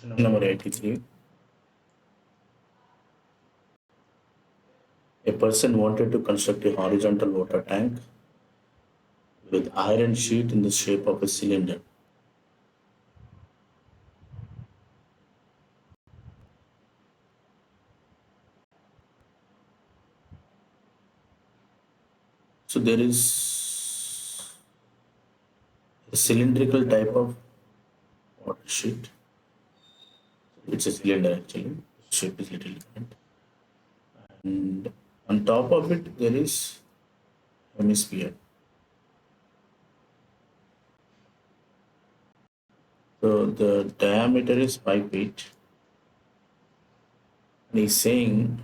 Number 83. A person wanted to construct a horizontal water tank with iron sheet in the shape of a cylinder. So there is a cylindrical type of water sheet. It's a cylinder actually. The shape is little different. And on top of it there is hemisphere. So the diameter is 5 feet. And he's saying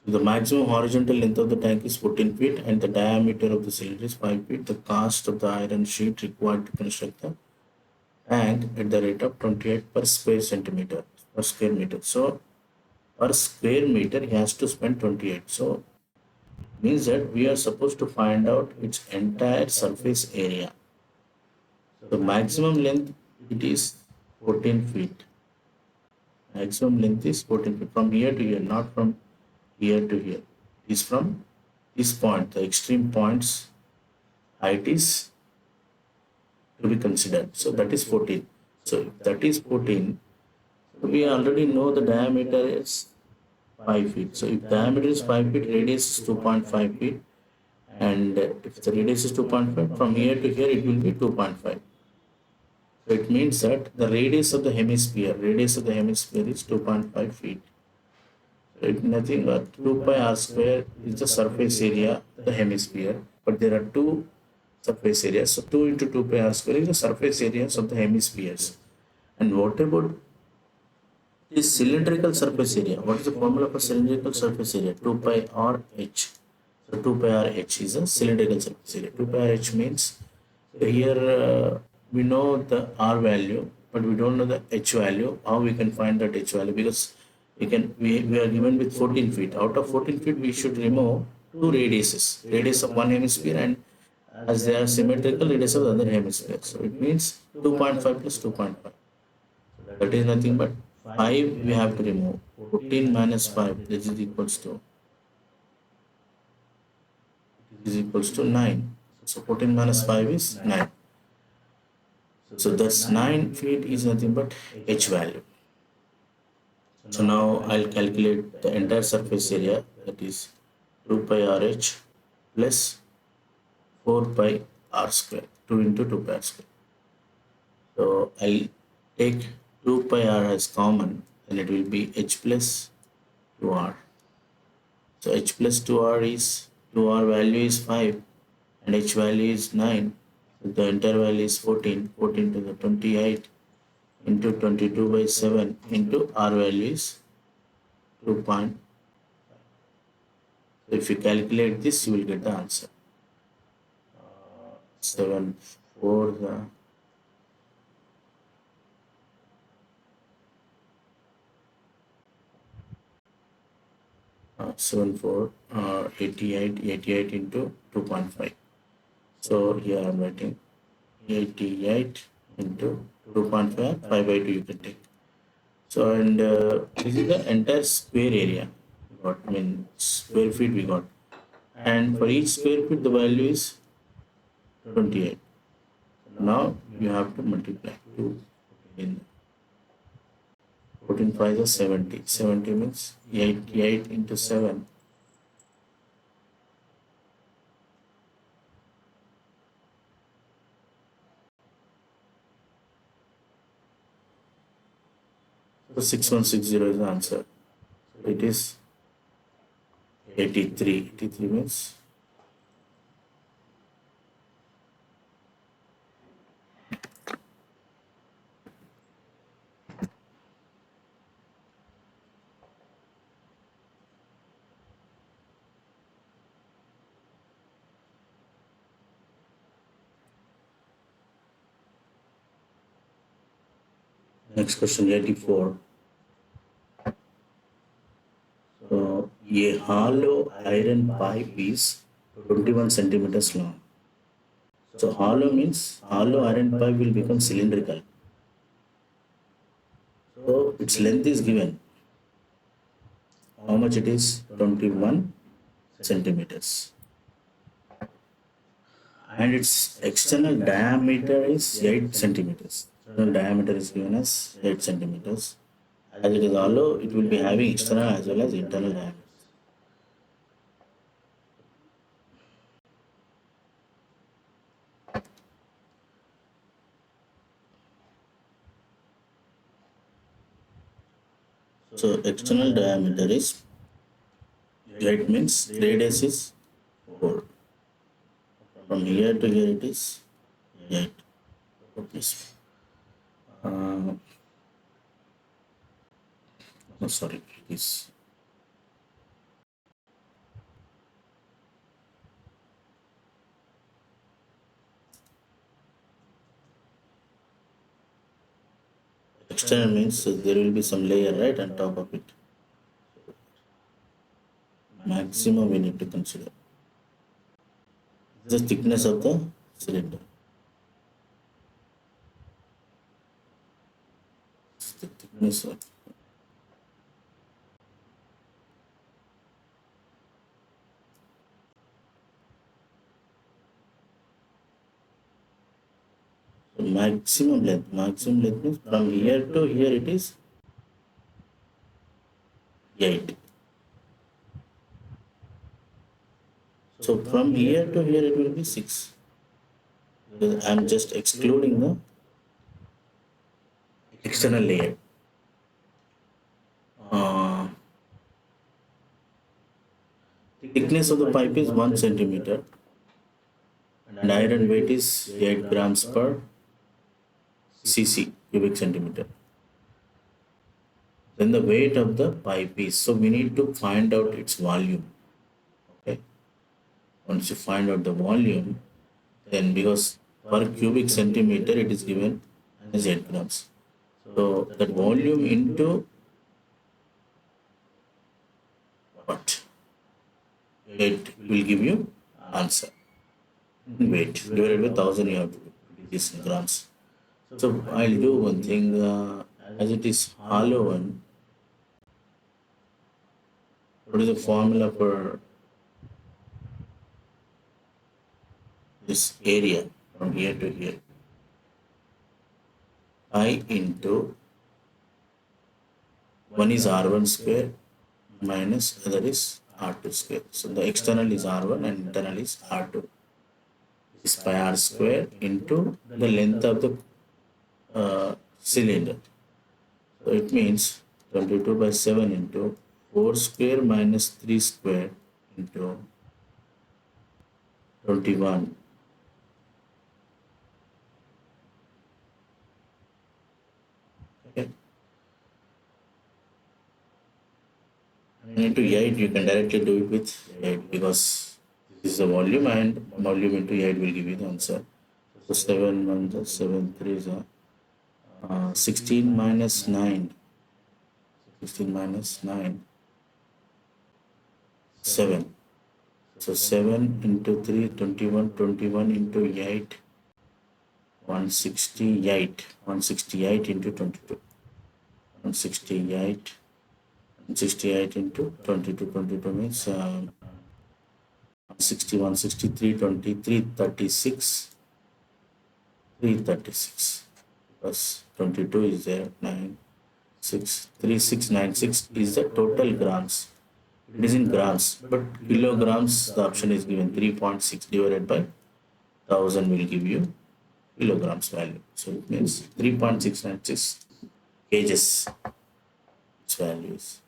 the maximum horizontal length of the tank is 14 feet and the diameter of the cylinder is 5 feet. The cost of the iron sheet required to construct the tank at the rate of 28 per square meter. So per square meter he has to spend 28. So means that we are supposed to find out its entire surface area. The maximum length it is 14 feet. Maximum length is 14 feet from here to here, not from here to here. It is from this point, the extreme points height is to be considered. So that is 14. So if that is 14, we already know the diameter is 5 feet. So if diameter is 5 feet, radius is 2.5 feet. And if the radius is 2.5, from here to here it will be 2.5. So it means that the radius of the hemisphere is 2.5 feet. So it's nothing but 2 pi r square is the surface area of the hemisphere. But there are two surface areas. So 2 into 2 pi r square is the surface areas of the hemispheres. And what about this cylindrical surface area? What is the formula for cylindrical surface area? 2 pi r h. So 2 pi r h is a cylindrical surface area. 2 pi r h means here we know the r value, but we don't know the h value. How we can find that h value? Because we are given with 14 feet. Out of 14 feet, we should remove two radiuses. Radius of one hemisphere and as they are symmetrical, radius of the other hemisphere. So it means 2.5 plus 2.5. That is nothing but 5 we have to remove. 14 minus 5, this is equals to 9. So 14 minus 5 is 9. So that's 9 feet is nothing but h value. So now I'll calculate the entire surface area, that is 2 pi rh plus 4 pi r square, 2 into 2 pi r square. So I'll take 2 pi r as common, and it will be h plus 2r. So h plus 2r is 2r value is 5 and h value is 9. So the entire value is 14. 14 to the 28 into 22 by 7 into r value is 2.5. So if you calculate this, you will get the answer. 7 4 7 4 88 into 2.5. So here I'm writing 88 into 2.5, 5 by 2 you can take. So and this is the entire square area we got, I mean square feet we got, and for each square feet the value is 28. Now you have to multiply 2 in 14 5 is 70. 70 means 88 into 7. So 6160 is the answer. So it is 83. 83 means next question 84. So a hollow iron pipe is 21 centimeters long. So hollow means hollow iron pipe will become cylindrical. So its length is given. How much it is? 21 centimeters. And its external diameter is 8 centimeters. External diameter is given as 8 centimeters. As it is hollow, it will be having external as well as internal diameters. So external diameter is 8 means radius is 4. From here to here it is 8. Yes. No, sorry, it is external means there will be some layer right on top of it. Maximum we need to consider the thickness of the cylinder. The thickness of so maximum length. Maximum length means from here to here it is 8. So from here to here it will be 6. I'm just excluding the external layer. Uh, thickness of the pipe is 1 centimeter and iron weight is 8 grams per cc cubic centimeter. Then the weight of the pipe is, so we need to find out its volume. Okay. Once you find out the volume, then because per cubic centimeter it is given as 8 grams. So that volume into what? It will give you answer. Weight divided by 1000 you have to do. It is in grams. So I'll do one thing. As it is hollow one, what is the formula for this area from here to here? I into 1 is R1 square minus other is R2 square. So the external is R1 and internal is R2. Is pi R square into the length of the cylinder. So it means 22 by 7 into 4 square minus 3 square into 21. Okay. And into 8 you can directly do it with 8 because this is the volume and volume into 8 will give you the answer. So 7 1 is 7 3 is 16 minus 9. 16 minus 9. 7. So 7 into 3, 21, 21 into 8, 168. 168 into 22. 168. 168 into 22. 22 means 161, 63, 23, 36. 336 plus 22 is there, 9, 6, 3696 is the total grams. It is in grams, but kilograms, the option is given 3.6 divided by 1000 will give you kilograms value. So it means 3.696 kgs its value is.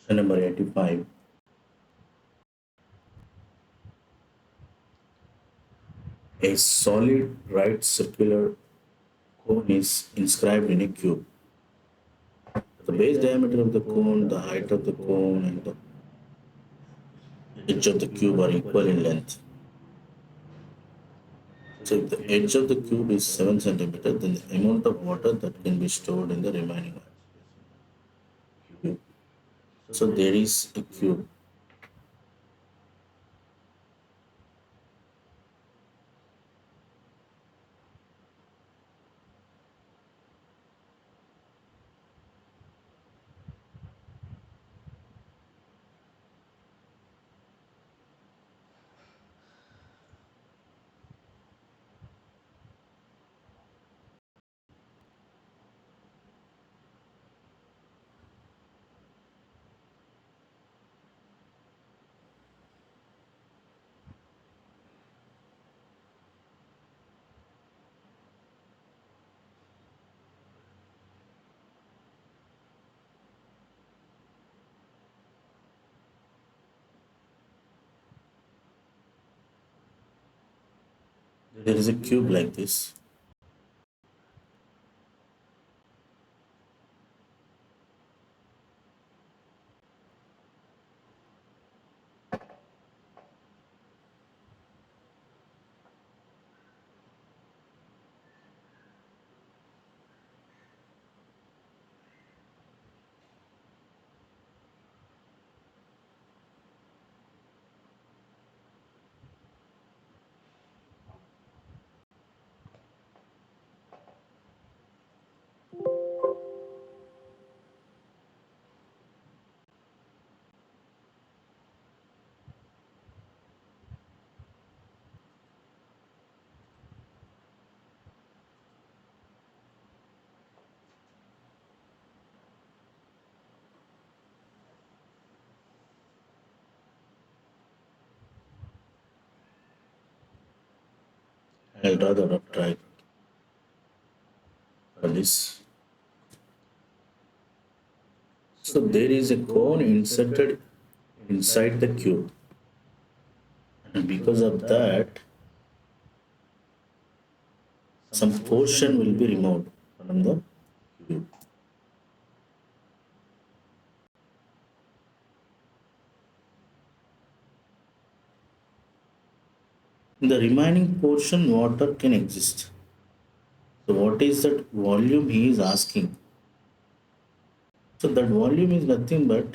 And number 85. A solid right circular cone is inscribed in a cube. The base diameter of the cone, the height of the cone, and the edge of the cube are equal in length. So if the edge of the cube is 7 centimeters, then the amount of water that can be stored in the remaining cube. So there is a cube. There is a cube like this. I'll draw the rough triangle for this. So there is a cone inserted inside the cube, and because of that, some portion will be removed from the cube. In the remaining portion, water can exist. So what is that volume he is asking? So that volume is nothing but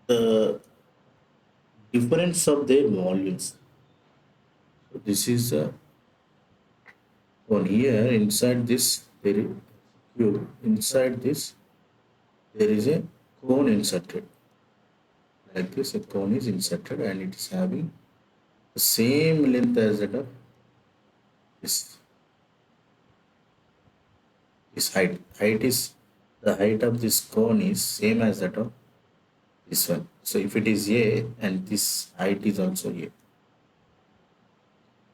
the difference of their volumes. So this is one here. Inside this there is cube. Inside this there is a cone inserted. Like this, a cone is inserted and it is having the same length as that of this. This height is the height of this cone is same as that of this one. So if it is A and this height is also A.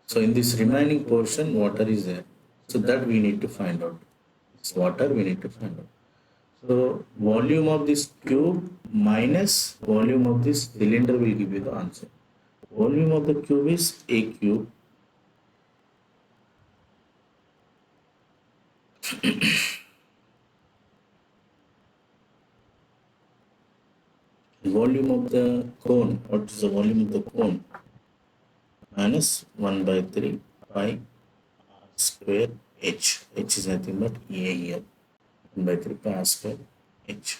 So in this remaining portion, water is there. So that we need to find out. This water we need to find out. So volume of this cube minus volume of this cylinder will give you the answer. Volume of the cube is A cube. Volume of the cone. What is the volume of the cone? Minus 1 by 3 pi square h. H is nothing but A here. 1 by 3 pi square h.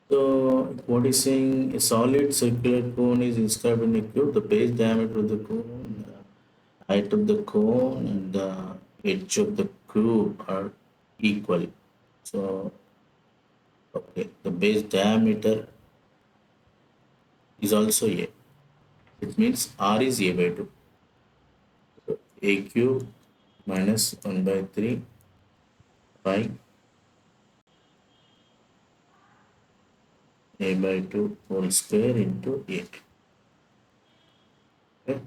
So what is saying, a solid circular cone is inscribed in a cube. The base diameter of the cone, the height of the cone, and the edge of the cube are equal. So okay, the base diameter is also A. It means R is A by 2. So A cube minus 1 by 3 pi A by 2 whole square into A. Okay.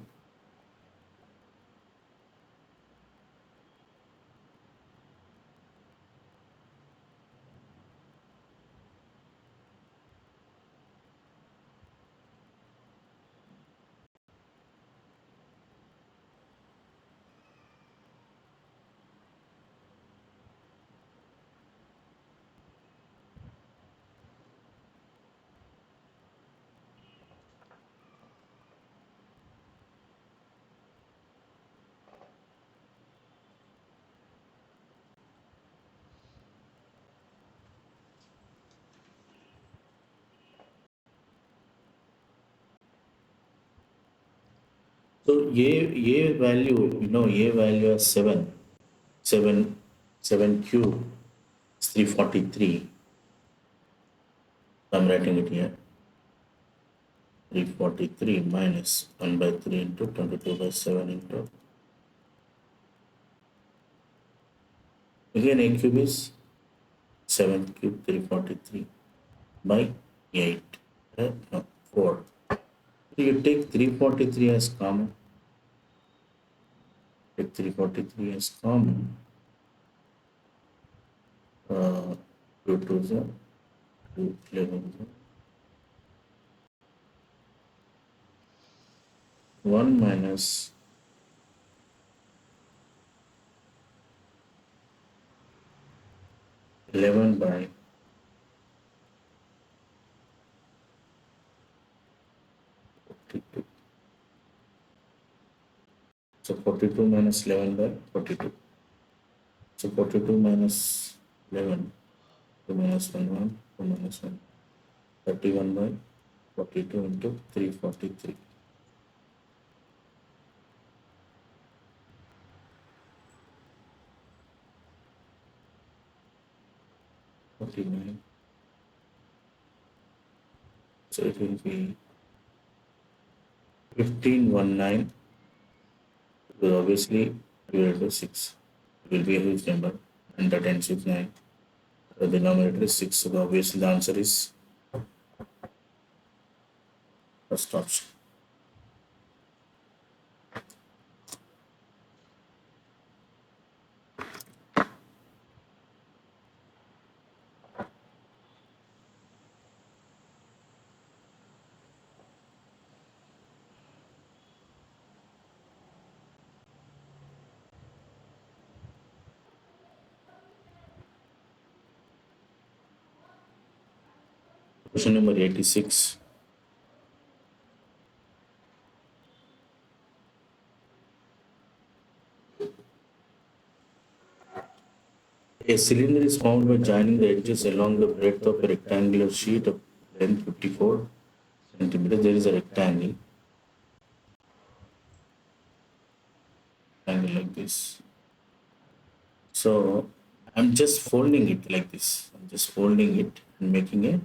So A value, A value is 7, 7 cube is 343. I'm writing it here. 343 minus 1 by 3 into 22 by 7 into, again A cube is 7 cube 343 by 8, right? No, 4. So you take 343 as common, take 343 as common, 2 to the 2, 11, 1 minus 11 by 42. So 42 minus 11 by 42. So 42 minus 11, 2 minus 1, 1, 2 minus 1, 31 by 42 into 343. 49. So it will be 1519, because obviously divided by 6. It will be a huge number, and that ends with 9. The denominator is 6, so obviously the answer is first option. Question number 86. A cylinder is formed by joining the edges along the breadth of a rectangular sheet of length 54 centimeters. There is a rectangle like this. So I'm just folding it like this. I'm just folding it and making a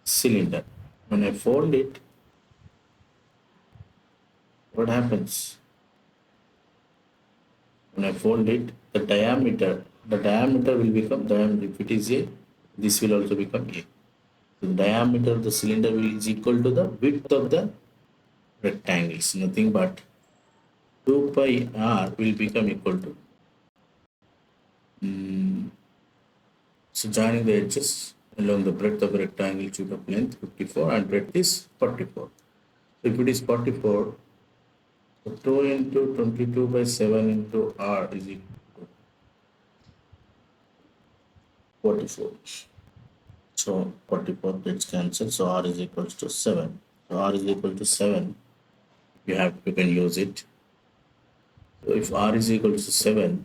cylinder. When I fold it, what happens? When I fold it, the diameter will become diameter. If it is A, this will also become A. So the diameter of the cylinder is equal to the width of the rectangles. Nothing but 2 pi r will become equal to, so joining the edges along the breadth of the rectangle sheet of length 54 and breadth is 44. So if it is 44, so 2 into 22 by 7 into r is equal to 44. So 44 gets cancelled, so r is equals to 7. So r is equal to 7, you can use it. So if r is equal to 7,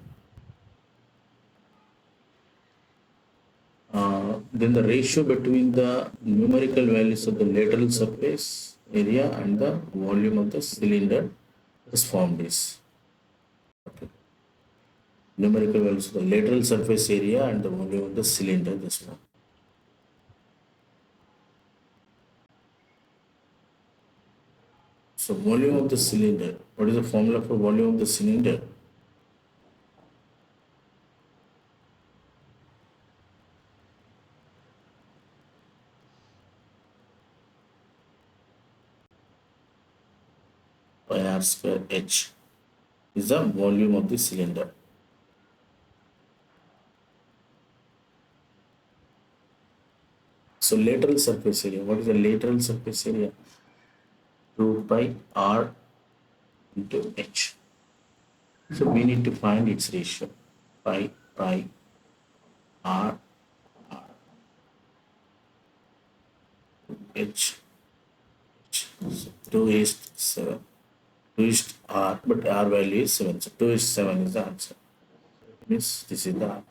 then the ratio between the numerical values of the lateral surface area and the volume of the cylinder is formed is, okay, numerical values of the lateral surface area and the volume of the cylinder, this one. So volume of the cylinder, what is the formula for volume of the cylinder? Pi r square h is the volume of the cylinder. So lateral surface area, what is the lateral surface area? 2 pi r into h. So we need to find its ratio. Pi r h, so 2 is 7. 2 is r, but r value is 7. So 2 is 7 is the answer. Means this is the answer.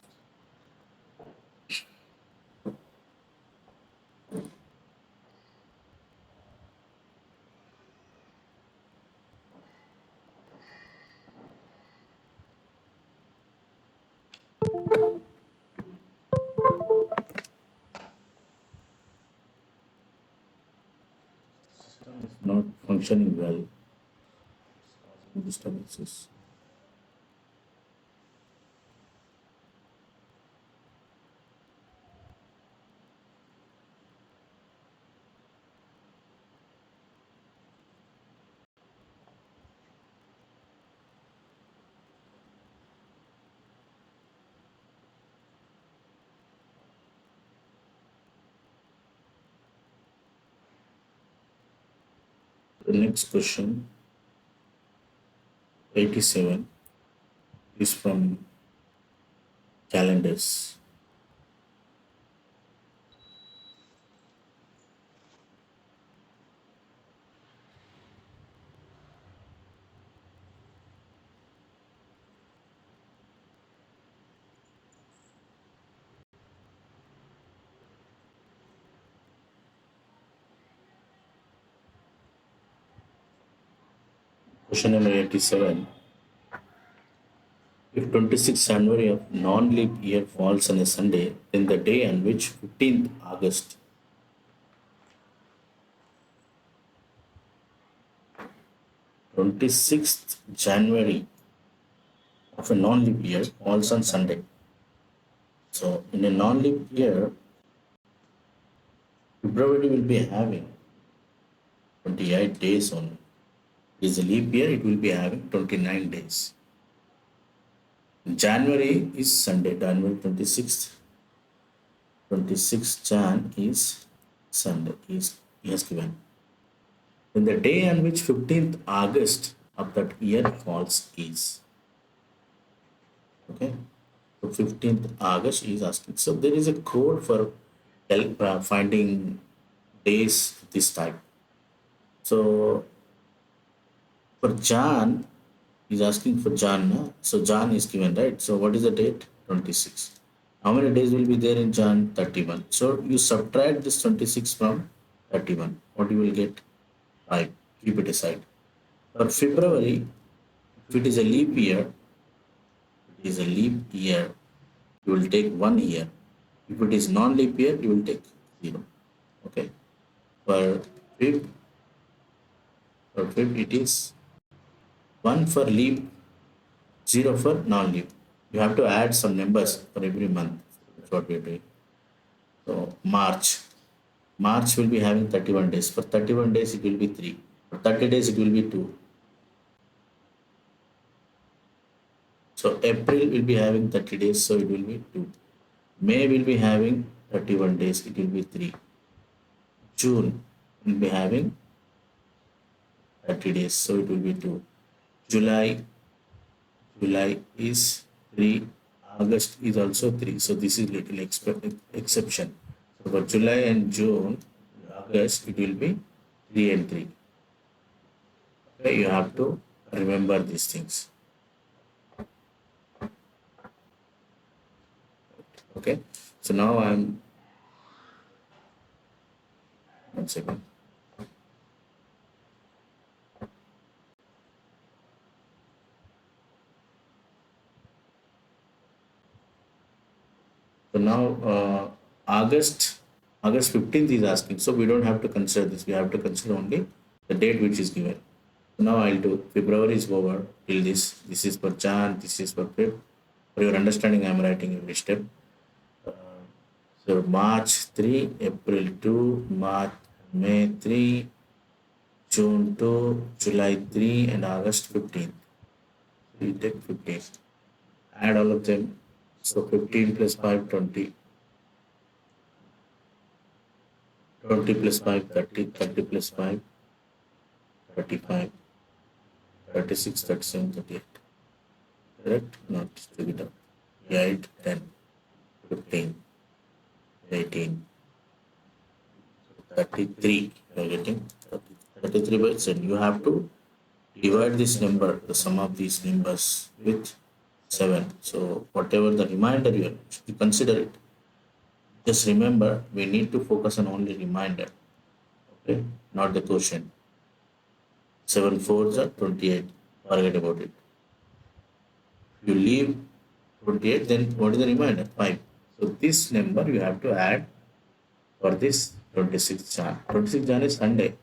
System is not functioning well, causing disturbances. The next question, 87, is from calendars. Question number 87. If 26th January of non-leap year falls on a Sunday, then the day on which 15th August 26th January of a non-leap year falls on Sunday. So in a non-leap year, February will be having 28 days only. Is a leap year, it will be having 29 days. January is Sunday, January 26th. 26th Jan is Sunday, is he has given. Then the day on which 15th August of that year falls is. Okay. So 15th August is asking. So there is a code for finding days this type. So for Jan, he's asking for Jan. No? So Jan is given, right? So what is the date? 26. How many days will be there in Jan? 31. So you subtract this 26 from 31. What you will get? 5. Keep it aside. For February, if it is a leap year, it is a leap year, you will take 1 year. If it is non-leap year, you will take 0. Okay. For Feb, it is 1 for leap, 0 for non-leap. You have to add some numbers for every month. That's what we are doing. So March. March will be having 31 days. For 31 days, it will be 3. For 30 days, it will be 2. So April will be having 30 days, so it will be 2. May will be having 31 days, it will be 3. June will be having 30 days, so it will be 2. July is 3. August is also 3. So this is little exception. So for July and June, August, it will be 3 and 3. Okay, you have to remember these things. Okay, so now I'm, one second. So now August 15th is asking. So we don't have to consider this. We have to consider only the date which is given. So now I'll do February is over till this. This is for Jan. This is for Feb. For your understanding, I'm writing every step. So March 3, April 2, March, May 3, June 2, July 3, and August 15th. So you take 15. Add all of them. So 15 plus 5, 20. 20 plus 5, 30. 30 plus 5, 35. 36, 37, 38. Correct? Not to it up. 8, 10, 15, 18, 33. You are getting 33%. You have to divide this number, the sum of these numbers, with 7. So whatever the remainder you consider it. Just remember, we need to focus on only remainder. Okay, not the quotient. 7 4s are 28. Forget about it. You leave 28, then what is the remainder? 5. So this number you have to add for this 26th Jan. 26th Jan is Sunday.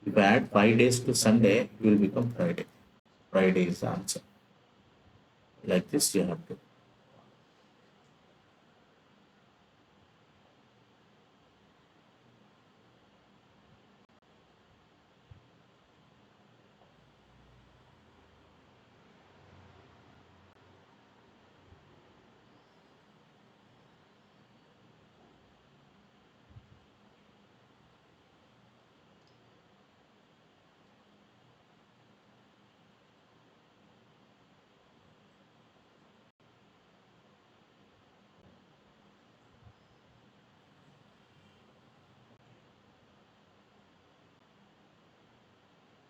If you add 5 days to Sunday, it will become Friday. Friday is the answer. Like this, you have to.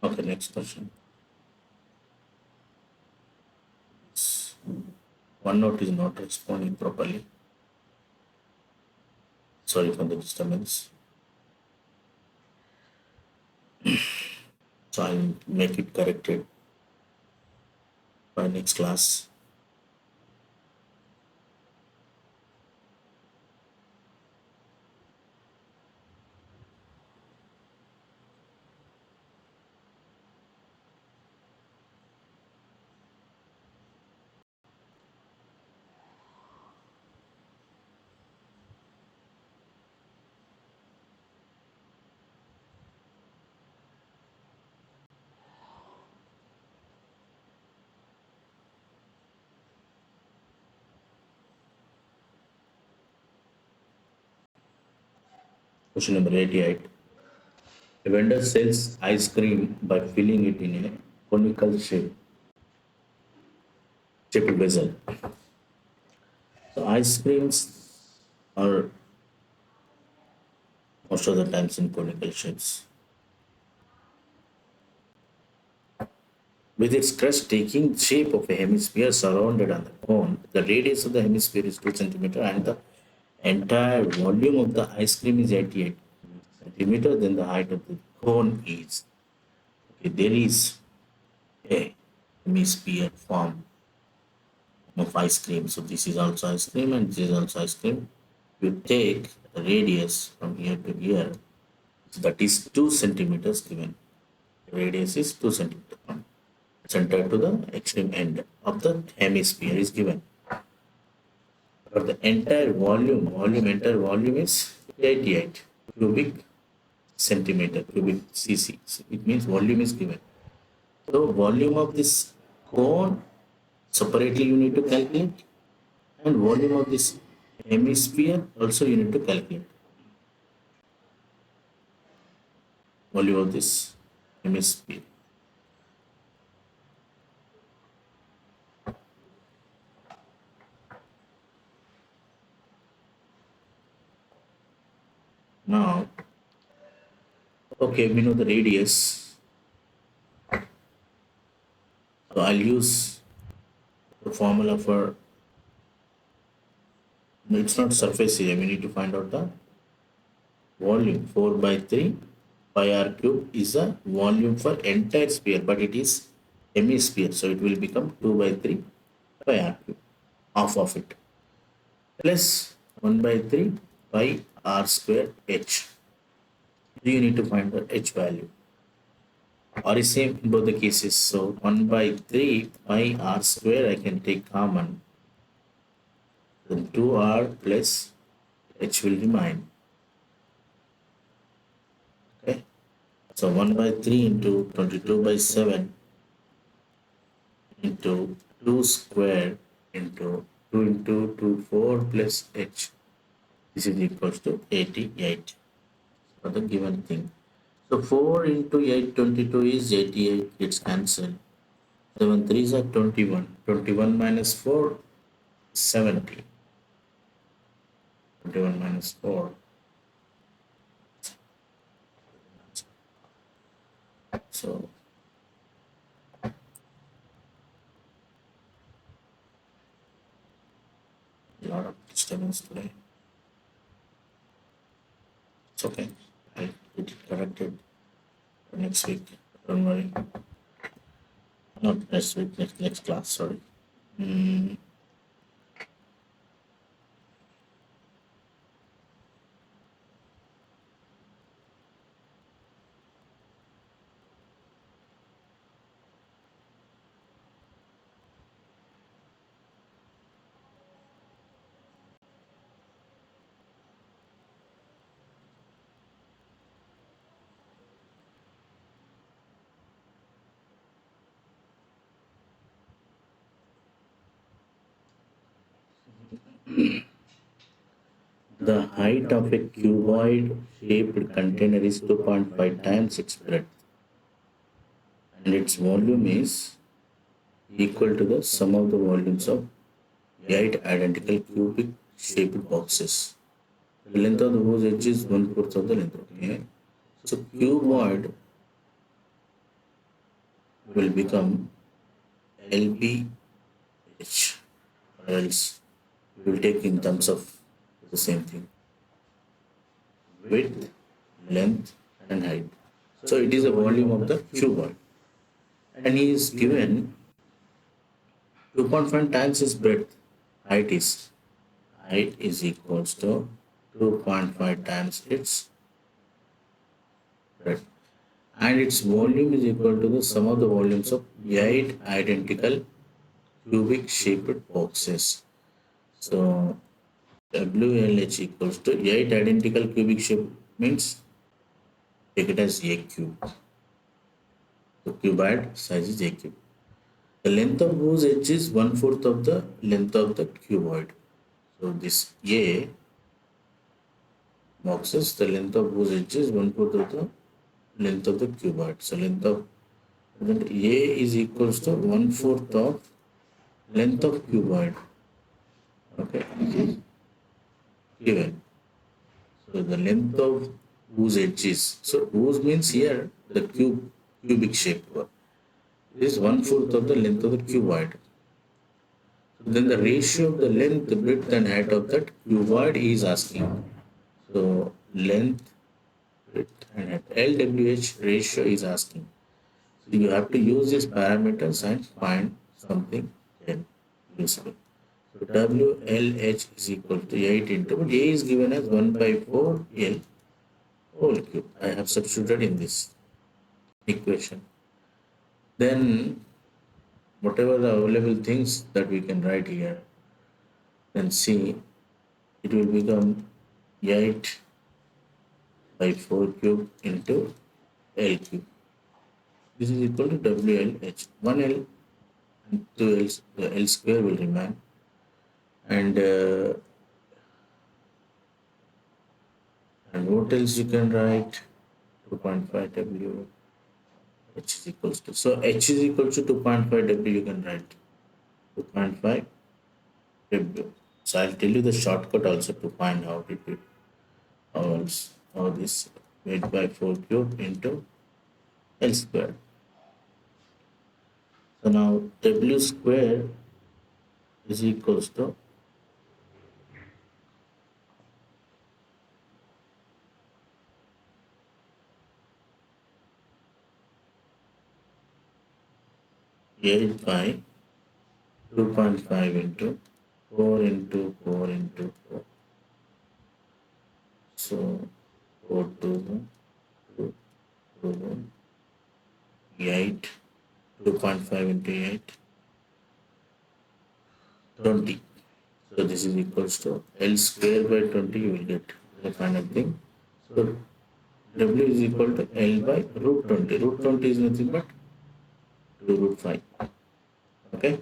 Okay, next question. OneNote is not responding properly. Sorry for the disturbance. So I'll make it corrected by next class. Question number 88. A vendor sells ice cream by filling it in a conical shaped vessel. So ice creams are most of the times in conical shapes. With its crest taking shape of a hemisphere surrounded on the cone, the radius of the hemisphere is 2 centimeter and the entire volume of the ice cream is 88 centimeter, then the height of the cone is. Okay, there is a hemisphere form of ice cream. So this is also ice cream and this is also ice cream. You take the radius from here to here, so that is 2 centimeters given. The radius is 2 centimeters from center to the extreme end of the hemisphere is given. But the entire volume is 88 cubic centimeter, cubic cc. So it means volume is given. So volume of this cone separately you need to calculate, and volume of this hemisphere also you need to calculate. Volume of this hemisphere. Now, okay, we know the radius. So I'll use the formula for, no, it's not surface area. We need to find out the volume. 4 by 3 pi r cube is a volume for entire sphere, but it is hemisphere. So it will become 2 by 3 pi r cube, half of it, plus 1 by 3 pi r square h. You need to find the h value. Or is same in both the cases. So 1 by 3 pi r square I can take common. Then 2r plus h will remain. Okay. So 1 by 3 into 22 by 7 into 2 square into 2 into 2 4 plus h. This is equals to 88 for the given thing. So 4 into 8 22 is 88, it's cancelled. 7 3s are 21. 21 minus 4 70. 21 minus 4. So a lot of disturbance today. It's okay. I'll get it corrected for next week. Don't worry. Not next week, next class, sorry. The height of a cuboid shaped container is 2.5 times its breadth, and its volume is equal to the sum of the volumes of 8 identical cubic shaped boxes. The length of the hose edge is one fourth of the length. Okay. So cuboid will become LBH, or else we will take in terms of the same thing: width, length, and height. So it is a volume of the cuboid, and he is given 2.5 times his breadth. Height is equals to 2.5 times its breadth, and its volume is equal to the sum of the volumes of 8 identical cubic shaped boxes. So WLH equals to 8 identical cubic shape means take it as A cube. The cuboid size is A cube. The length of whose edge is one fourth of the length of the cuboid. So this A boxes, the length of whose edge is one fourth of the length of the cuboid. So length of A is equals to one fourth of length of cuboid. Okay, this is given. So the length of whose edges. So whose means here the cubic shaped one. It is one fourth of the length of the cuboid. So then the ratio of the length, width, and height of that cuboid is asking. So length, width, and height. LWH ratio is asking. So you have to use these parameters and find something then useful. So WLH is equal to 8 into, but A is given as 1 by 4 L whole cube. I have substituted in this equation. Then whatever the available things that we can write here, then see it will become 8 by 4 cube into L cube. This is equal to WLH. 1 L and 2 L, the L square will remain. And what else you can write? 2.5 W H is equals to. So H is equal to 2.5 W, you can write 2.5 W. So I'll tell you the shortcut also to find how how this 8 by 4 cube into L square. So now W square is equals to 8 by 2.5 into 4 into 4 into 4. So 4 to the 2 to the 8, 2.5 into 8, 20. So this is equals to L square by 20, you will get the final thing. So W is equal to L by root 20. Root 20 is nothing but 2 root 5. Okay.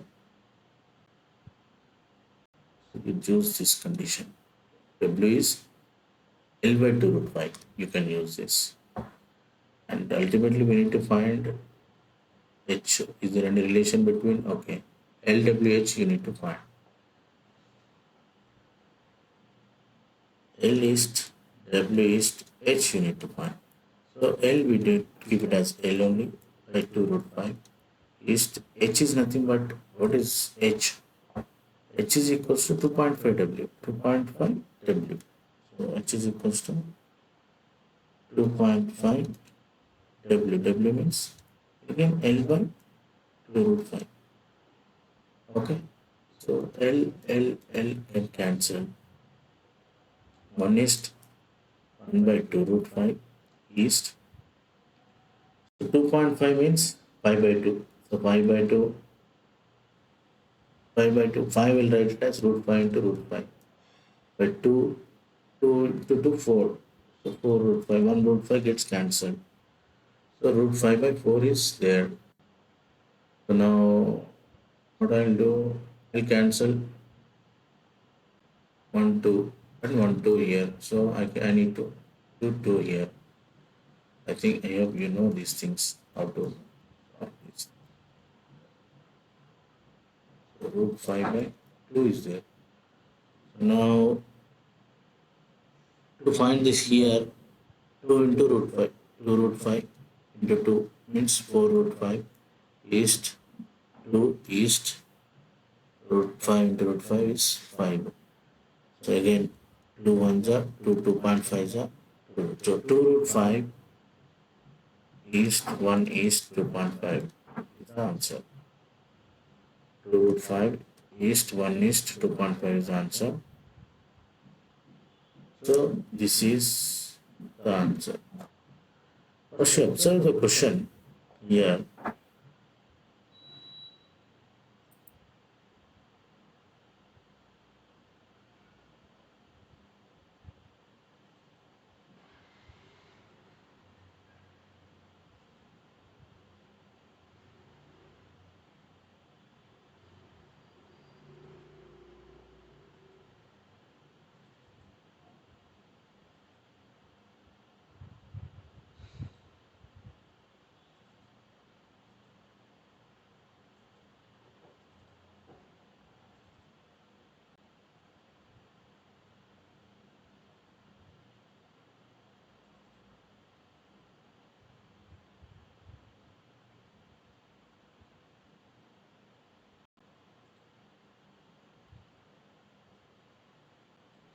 So you choose this condition. W is L by 2 root 5. You can use this. And ultimately we need to find H. Is there any relation between? Okay. LWH you need to find. L is W is H you need to find. So L we did keep it as L only by 2 root 5. Is H is nothing but what is H? H is equals to 2.5 W. 2.5 W. So H is equals to 2.5 W. W means again L by 2 root 5. Okay. So L can cancel. 1 is 1 by 2 root 5 is, so 2.5 means 5 by 2. So 5 by 2, 5 by 2, 5 will write it as root 5 into root 5. But 2 into 2, 4. So 4 root 5, 1 root 5 gets cancelled. So root 5 by 4 is there. So now what I'll do, I'll cancel 1, 2. I don't want 2 here, so I need to do 2 here. I think I hope you know these things, how to this. So root 5 by 2 is there. So now to find this here, 2 into root 5. 2 root 5 into 2 means 4 root 5. East, 2 east, root 5 into root 5 is 5. So again, 2 1s are 2, 2.5s are 2. So 2 root 5 east, 1 east, 2.5 is the answer. 2 root 5 east, 1 east, 2.5 is the answer. So this is the answer. First, you observe the question here.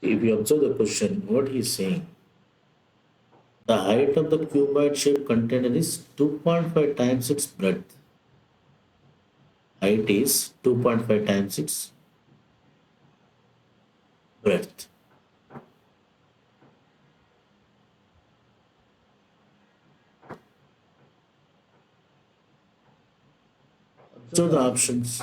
If you observe the question, what he is saying, the height of the cuboid shaped container is 2.5 times its breadth. Height is 2.5 times its breadth. So the options.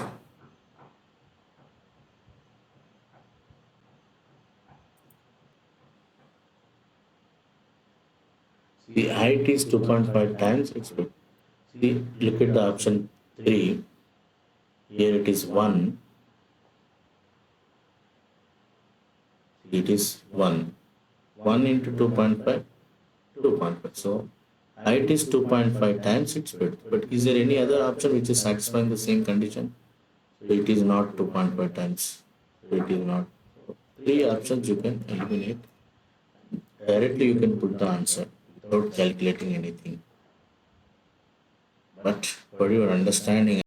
The height is 2.5 times its breadth. See, look at the option 3. Here it is 1. It is 1. 1 into 2.5, 2.5. So height is 2.5 times its breadth. But is there any other option which is satisfying the same condition? So it is not 2.5 times. So it is not. So three options you can eliminate. Directly you can put the answer without calculating anything. But for your understanding,